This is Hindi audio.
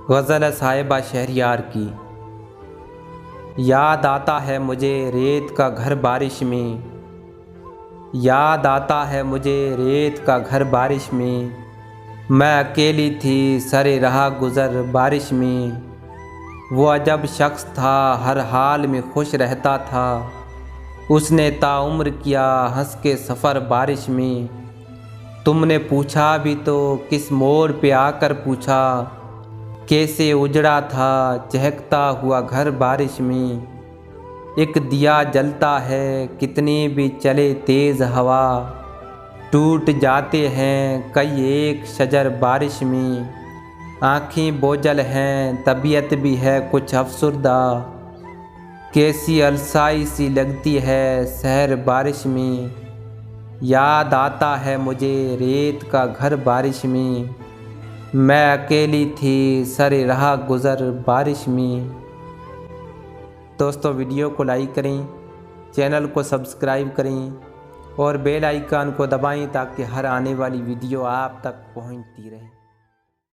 गज़ल साहिबा शहरयार की। याद आता है मुझे रेत का घर बारिश में, याद आता है मुझे रेत का घर बारिश में। मैं अकेली थी सरे रहा गुज़र बारिश में। वो अजब शख्स था हर हाल में खुश रहता था, उसने ताउम्र किया हंस के सफ़र बारिश में। तुमने पूछा भी तो किस मोड़ पे आकर पूछा, कैसे उजड़ा था चहकता हुआ घर बारिश में। एक दिया जलता है कितनी भी चले तेज़ हवा, टूट जाते हैं कई एक शजर बारिश में। आँखें बोझल हैं तबीयत भी है कुछ अफसुर्दा, कैसी अलसाई सी लगती है शहर बारिश में। याद आता है मुझे रेत का घर बारिश में, मैं अकेली थी सरे रहा गुज़र बारिश में। दोस्तों वीडियो को लाइक करें, चैनल को सब्सक्राइब करें और बेल आइकन को दबाएं ताकि हर आने वाली वीडियो आप तक पहुंचती रहे।